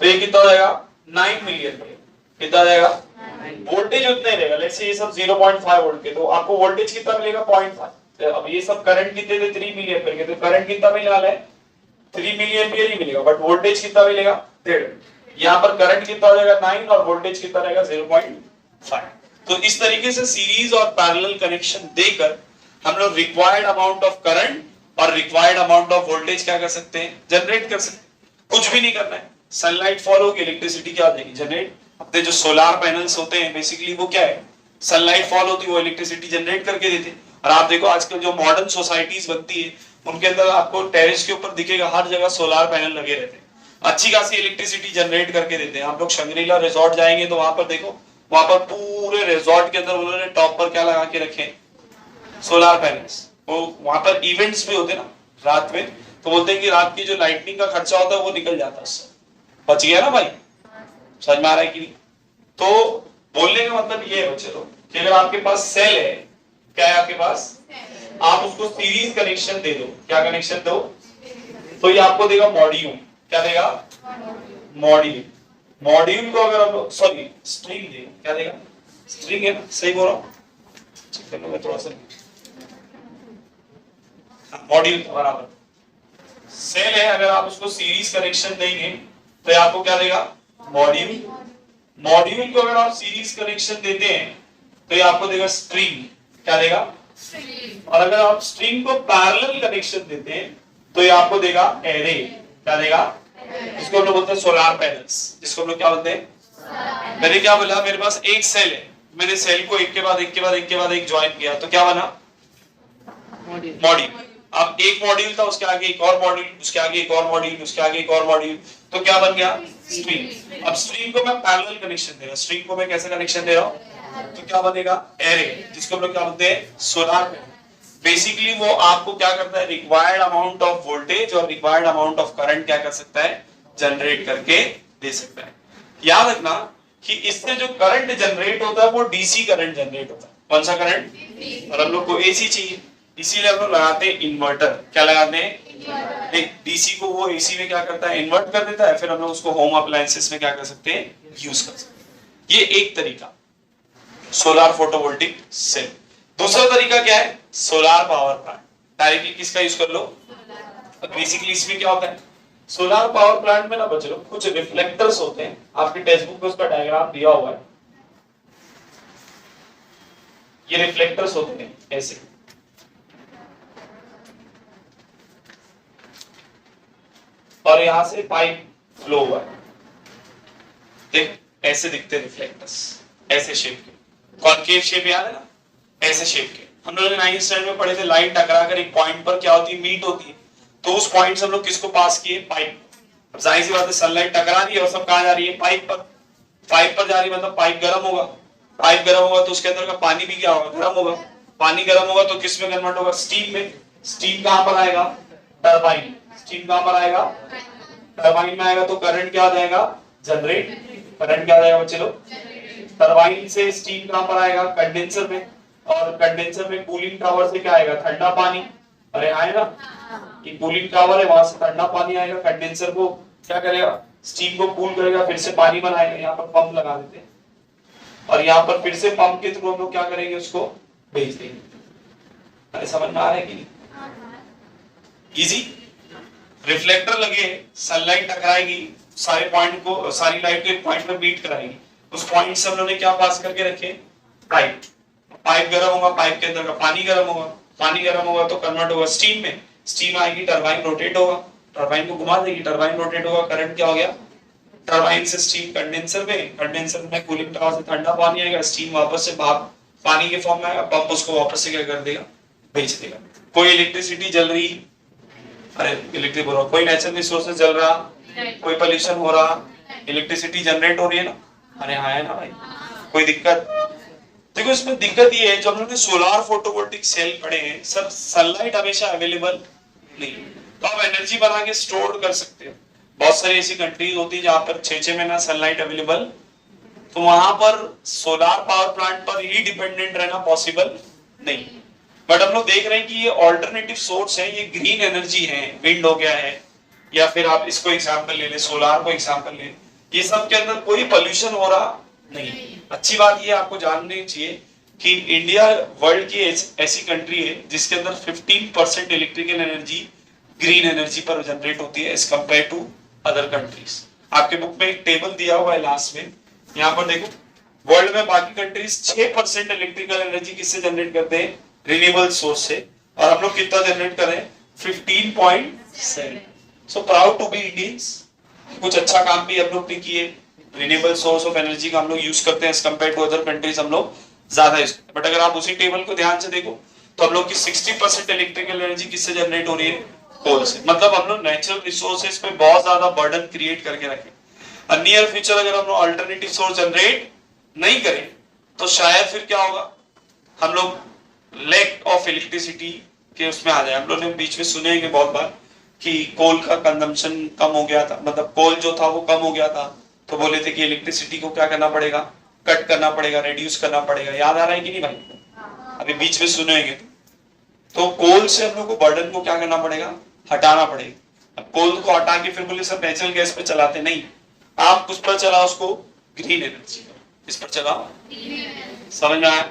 तो ये कितना हो जाएगा 9 मिली एम्पियर, कितना हो जाएगा, वोल्टेज उतना ही रहेगा। जैसे ये सब 0.5 वोल्ट के, तो आपको वोल्टेज कितना मिलेगा 0.5। अब ये सब करंट कितने थे 3 मिली एम्पियर के, तो करंट कितना मिलने वाला है 3 मिली एम्पियर ही मिलेगा, बट वोल्टेज कितना मिलेगा 1.5। यहाँ पर करंट कितना हो जाएगा 9 और वोल्टेज कितना रहेगा 0.5। तो इस तरीके से सीरीज और पैरेलल कनेक्शन देकर हम लोग रिक्वायर्ड अमाउंट ऑफ करंट और रिक्वायर्ड अमाउंट ऑफ वोल्टेज क्या कर सकते हैं, जनरेट कर सकते हैं। कुछ भी नहीं करना है, सनलाइट फॉल होगी, इलेक्ट्रिसिटी क्या हो जाएगी, जनरेट। अपने जो सोलर पैनल्स होते हैं बेसिकली वो क्या है, सनलाइट फॉल होती है, वो इलेक्ट्रिसिटी जनरेट करके देते हैं। और आप देखो आजकल जो मॉडर्न सोसाइटीज बनती है, उनके अंदर आपको टेरेस के ऊपर दिखेगा हर जगह सोलर पैनल लगे रहते हैं, अच्छी खासी इलेक्ट्रिसिटी जनरेट करके देते हैं। आप लोग शंग्रीला रिजॉर्ट जाएंगे तो वहां पर देखो, वहां पर पूरे रिजॉर्ट के अंदर उन्होंने टॉप पर क्या लगा के रखे, सोलर पैनल्स। वो वहां पर इवेंट्स भी होते हैं ना रात में, तो बोलते हैं कि रात की जो लाइटनिंग का खर्चा होता है वो निकल जाता है उससे, बच गया ना भाई। समझ में आ रहा है कि नहीं? तो बोलने का मतलब ये है बच्चे लोग कि अगर आपके पास सेल है, क्या है आपके पास, आप उसको सीरीज कनेक्शन दे दो। क्या कनेक्शन दो, तो ये आपको देगा मॉड्यूल। क्या देगा, मॉड्यूल। मॉड्यूल को अगर हम सॉरी स्ट्रिंग देगा, क्या देगा, स्ट्रिंग है ना, सही बोल रहा हूं, चेक कर लो मैं थोड़ा सा, मॉड्यूल बराबर सेल है। अगर आप उसको सीरीज कनेक्शन देंगे तो आपको क्या देगा, मॉड्यूल। मॉड्यूल को अगर आप सीरीज कनेक्शन देते हैं तो ये आपको देगा स्ट्रिंग। क्या देगा, और अगर आप स्ट्रिंग को पैरेलल कनेक्शन देते हैं तो ये आपको देगा एरे। क्या देगा, इसको हम लोग बोलते हैं सोलर पैनल्स, जिसको हम लोग क्या बोलते हैं। मैंने क्या बोला, मेरे पास एक सेल है, मैंने सेल को एक के बाद एक के बाद एक के बाद एक ज्वाइन किया, तो क्या बना, मॉड्यूल। अब एक मॉड्यूल था, उसके आगे एक और मॉड्यूल, उसके आगे एक और मॉड्यूल, उसके आगे एक और मॉड्यूल, तो क्या बन गया, स्ट्रिंग। अब स्ट्रिंग को मैं पैरेलल कनेक्शन दे रहा हूं, स्ट्रिंग को मैं कैसे कनेक्शन दे रहा हूं, तो क्या बनेगा, एरे, जिसको हम लोग क्या बोलते हैं, सोलर पैनल। बेसिकली वो आपको क्या करता है, रिक्वायर्ड अमाउंट ऑफ वोल्टेज और रिक्वायर्ड अमाउंट ऑफ करंट क्या कर सकता है, जनरेट करके दे सकता है। याद रखना कि इससे जो करंट जनरेट होता है वो डीसी करंट जनरेट होता है। कौन सा करंट, और हम लोग को एसी चाहिए, इसीलिए हम लोग लगाते हैं इन्वर्टर। क्या लगाते हैं, डीसी को वो एसी में क्या करता है, इन्वर्ट कर देता है, फिर हम लोग उसको होम अप्लायंसेस में क्या कर सकते हैं, यूज कर सकते हैं। ये एक तरीका सोलर फोटोवोल्टिक सेल। दूसरा तरीका क्या है, सोलर पावर प्लांट। डायरेक्टली किसका यूज कर लो, बेसिकली इसमें क्या होता है, सोलार पावर प्लांट में ना बच्चों कुछ रिफ्लेक्टर्स होते हैं, आपके टेक्स्ट बुक में उसका डायग्राम दिया हुआ है। ये रिफ्लेक्टर्स होते हैं ऐसे, और यहां से पाइप फ्लो हुआ है, देख ऐसे दिखते हैं रिफ्लेक्टर्स, ऐसे शेप के, कॉनकेव शेप याद है ना, ऐसे शेप के। हम लोगों ने 9th स्टैंडर्ड में पढ़े थे, लाइट टकराकर एक पॉइंट पर क्या होती है, मीट होती है, तो उस पॉइंट से हम लोग किसको पास किए, पाइप। अब जाहिर सी बात है सनलाइट टकरा रही है और सब कहां जा रही है, पाइप पर। पाइप पर जा रही है मतलब पाइप गर्म होगा, पाइप गर्म होगा तो उसके अंदर का पानी भी क्या होगा, गर्म होगा। पानी गर्म होगा तो किस में कन्वर्ट होगा, स्टीम में। स्टीम कहां पर आएगा, टरबाइन। स्टीम कहां पर आएगा, टरबाइन में आएगा, तो करंट क्या आ जाएगा, जनरेट। करंट क्या आ जाएगा बच्चे लोग, टरबाइन से स्टीम कहां पर आएगा, कंडेंसर में, और कंडेंसर में कूलिंग टावर से क्या आएगा, ठंडा पानी। अरे आए ना, कि कूलिंग टावर है, वहां से ठंडा पानी आएगा, कंडेंसर को क्या करेगा, स्टीम को कूल करेगा, फिर से पानी बनाएगा। यहाँ पर पंप लगा देते हैं और यहाँ पर फिर से पंप के थ्रू हम लोग क्या करेंगे, उसको भेज देंगे। अरे समझ में आ रहा है कि नहीं, इजी। रिफ्लेक्टर लगे, सनलाइट टकराएगी, सारे पॉइंट को, सारी लाइट को एक पॉइंट में बीट कराएगी, उस पॉइंट से हम लोगों ने क्या पास करके रखे, पाइप। पाइप गर्म होगा, पाइप के अंदर का पानी गर्म होगा, पानी गर्म होगा तो कन्वर्ट होगा स्टीम में, स्टीम आएगी, टरबाइन रोटेट होगा, टरबाइन को घुमा देगी, टरबाइन रोटेट होगा, करंट क्या हो गया, टरबाइन से स्टीम कंडेंसर में, कंडेंसर में कूलिंग टावर से ठंडा पानी आएगा, स्टीम वापस से भाप पानी के फॉर्म में आएगा, पंप उसको वापस से क्या कर देगा, भेज देगा। कोई इलेक्ट्रिसिटी जल रही, अरे इलेक्ट्रिक बोल रहा हूं, कोई नेचुरल रिसोर्सेज जल रहा, कोई पोल्यूशन हो रहा, इलेक्ट्रिसिटी जनरेट हो रही है ना, अरे हाँ है ना भाई, कोई दिक्कत। देखो इसमें दिक्कत ये है, जब हम लोग सोलार फोटोवोल्टिक सेल पढ़े हैं, सब सनलाइट हमेशा अवेलेबल नहीं, तो आप एनर्जी बना के स्टोर कर सकते हो। बहुत सारी ऐसी कंट्रीज होती है जहां पर 6-6 महीना सनलाइट अवेलेबल, तो वहां पर सोलार पावर प्लांट पर ही डिपेंडेंट रहना पॉसिबल नहीं। बट हम लोग देख रहे हैं कि ये ऑल्टरनेटिव सोर्स है, ये ग्रीन एनर्जी है, विंड हो गया है, या फिर आप इसको एग्जांपल ले ले, सोलार को एग्जांपल ले, ये सब के अंदर कोई पोल्यूशन हो रहा नहीं। अच्छी बात ये आपको जाननी चाहिए कि इंडिया वर्ल्ड की ऐसी कंट्री है जिसके अंदर 15% इलेक्ट्रिकल एनर्जी ग्रीन एनर्जी पर जनरेट होती है as compare to other countries. आपके बुक में एक टेबल दिया हुआ है लास्ट में, यहाँ पर देखो, वर्ल्ड में बाकी कंट्रीज 6% इलेक्ट्रिकल एनर्जी किससे जनरेट करते हैं, रिन्यूएबल सोर्स से, और हम लोग कितना जनरेट कर रहे हैं, 15.7। So proud to be Indians. कुछ अच्छा काम भी हम लोग ने किए, रिन्यूएबल सोर्स ऑफ एनर्जी का हम लोग यूज करते हैं as compare to other countries, हम लोग ज्यादा यूज करते हैं। बट अगर आप उसी टेबल को ध्यान से देखो तो हम लोग की 60% इलेक्ट्रिकल एनर्जी किससे जनरेट हो रही है, कोल से। मतलब हम लोग नेचुरल रिसोर्सेज पे बहुत ज्यादा बर्डन क्रिएट करके रखे। नियर फ्यूचर अगर हम लोग अल्टरनेटिव सोर्स जनरेट नहीं करें तो शायद फिर क्या होगा, हम लोग लैक ऑफ इलेक्ट्रिसिटी के उसमें आ जाए। हम लोग ने बीच में सुने हैं बहुत बार कि कोल का कंजम्पशन कम हो गया था, मतलब कोल जो था वो कम हो गया था, तो बोले थे कि इलेक्ट्रिसिटी को क्या करना पड़ेगा, कट करना पड़ेगा, रिड्यूस करना पड़ेगा। याद आ रहा है कि नहीं भाई, अभी बीच में सुनेंगे। तो कोल से हम लोग को बर्डन को क्या करना पड़ेगा, हटाना पड़ेगा। अब कोल को हटा के फिर बोले सब नेचुरल गैस पे चलाते, नहीं, आप उस पर चलाओ, उसको ग्रीन एनर्जी इस पर चलाओ। समझ में आया?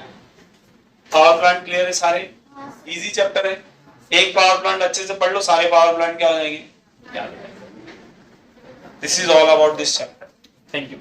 पावर प्लांट क्लियर है सारे, इजी चैप्टर है। एक पावर प्लांट अच्छे से पढ़ लो, सारे पावर प्लांट क्या हो जाएंगे। This is all about this chapter. Thank you.